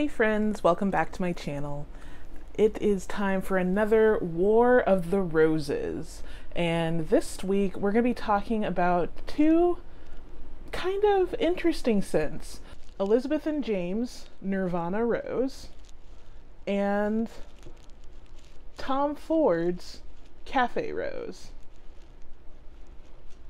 Hey friends, welcome back to my channel. It is time for another War of the Roses, and this week we're going to be talking about two kind of interesting scents. Elizabeth and James Nirvana Rose and Tom Ford's Cafe Rose.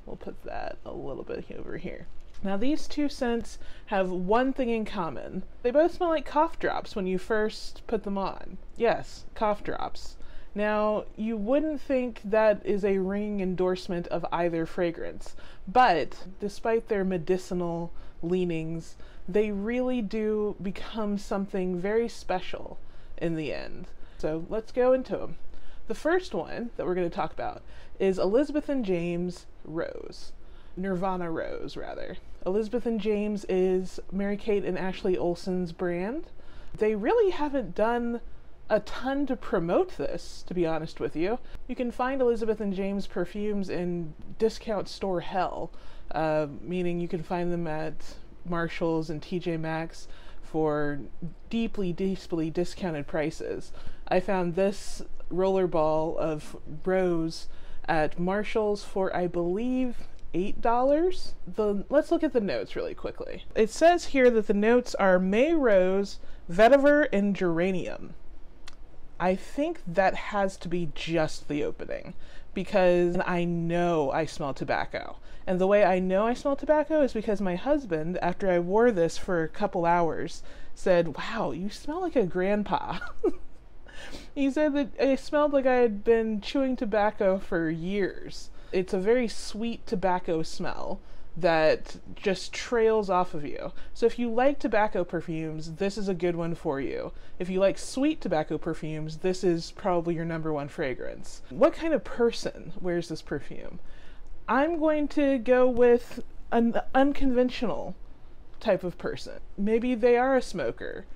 We'll put that a little bit over here. Now these two scents have one thing in common. They both smell like cough drops when you first put them on. Yes, cough drops. Now, you wouldn't think that is a ringing endorsement of either fragrance, but despite their medicinal leanings, they really do become something very special in the end. So let's go into them. The first one that we're going to talk about is Elizabeth and James Rose. Nirvana Rose, rather. Elizabeth and James is Mary-Kate and Ashley Olsen's brand. They really haven't done a ton to promote this, to be honest with you. You can find Elizabeth and James perfumes in discount store hell, meaning you can find them at Marshall's and TJ Maxx for deeply discounted prices. I found this rollerball of Rose at Marshall's for, I believe, $8. Let's look at the notes really quickly. It says here that the notes are May Rose, Vetiver, and Geranium. I think that has to be just the opening, because I know I smell tobacco. And the way I know I smell tobacco is because my husband, after I wore this for a couple hours, said, "Wow, you smell like a grandpa." He said that it smelled like I had been chewing tobacco for years. It's a very sweet tobacco smell that just trails off of you. So if you like tobacco perfumes, this is a good one for you. If you like sweet tobacco perfumes, this is probably your number one fragrance. What kind of person wears this perfume? I'm going to go with an unconventional type of person. Maybe they are a smoker.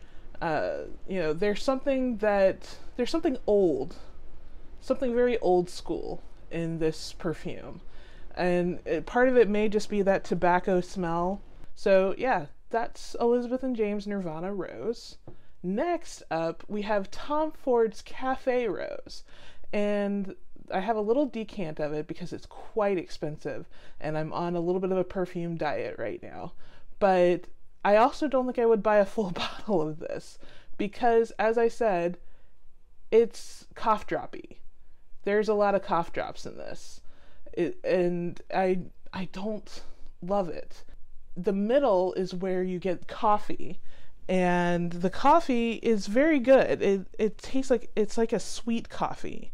There's something old, something very old school in this perfume, and part of it may just be that tobacco smell. So yeah, that's Elizabeth and James Nirvana Rose. Next up we have Tom Ford's Cafe Rose, and I have a little decant of it because it's quite expensive and I'm on a little bit of a perfume diet right now, but I also don't think I would buy a full bottle of this because, as I said, it's cough droppy. There's a lot of cough drops in this, and I don't love it. The middle is where you get coffee, and the coffee is very good. It tastes like it's like a sweet coffee.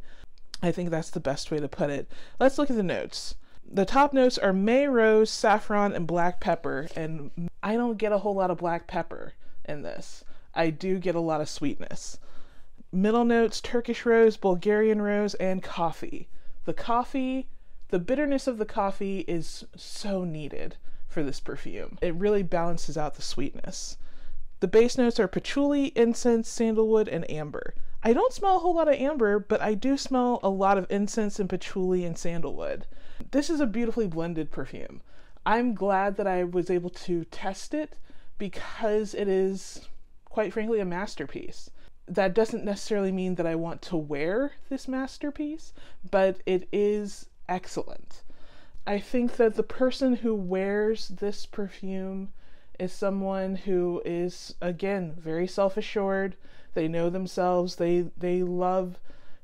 I think that's the best way to put it. Let's look at the notes. The top notes are May Rose, Saffron, and Black Pepper, and I don't get a whole lot of black pepper in this. I do get a lot of sweetness. Middle notes, Turkish Rose, Bulgarian Rose, and coffee. The bitterness of the coffee is so needed for this perfume. It really balances out the sweetness. The base notes are patchouli, incense, sandalwood, and amber. I don't smell a whole lot of amber, but I do smell a lot of incense and patchouli and sandalwood. This is a beautifully blended perfume. I'm glad that I was able to test it because it is, quite frankly, a masterpiece. That doesn't necessarily mean that I want to wear this masterpiece, but it is excellent. I think that the person who wears this perfume is someone who is, again, very self-assured. They know themselves. They love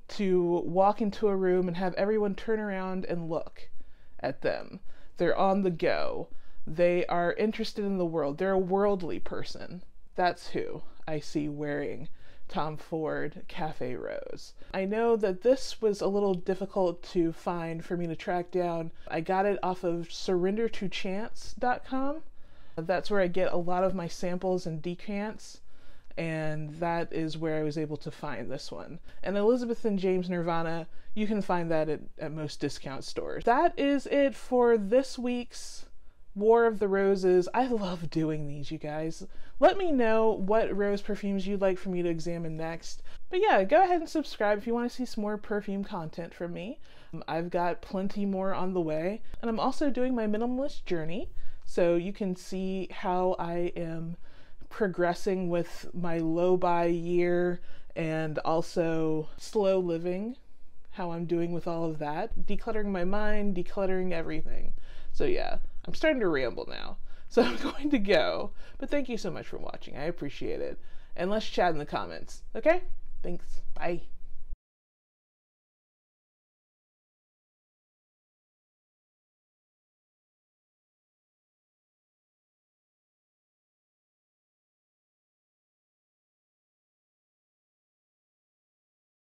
to walk into a room and have everyone turn around and look at them. They're on the go. They are interested in the world. They're a worldly person. That's who I see wearing Tom Ford Cafe Rose. I know that this was a little difficult to find for me to track down. I got it off of surrendertochance.com. That's where I get a lot of my samples and decants, and that is where I was able to find this one. And Elizabeth and James Nirvana, you can find that at most discount stores. That is it for this week's War of the Roses. I love doing these, you guys. Let me know what rose perfumes you'd like for me to examine next. But yeah, go ahead and subscribe if you want to see some more perfume content from me. I've got plenty more on the way. And I'm also doing my minimalist journey, so you can see how I am progressing with my low-buy year and also slow living, how I'm doing with all of that, decluttering my mind, decluttering everything. So yeah, I'm starting to ramble now. So I'm going to go, but thank you so much for watching. I appreciate it. And let's chat in the comments, okay? Thanks. Bye.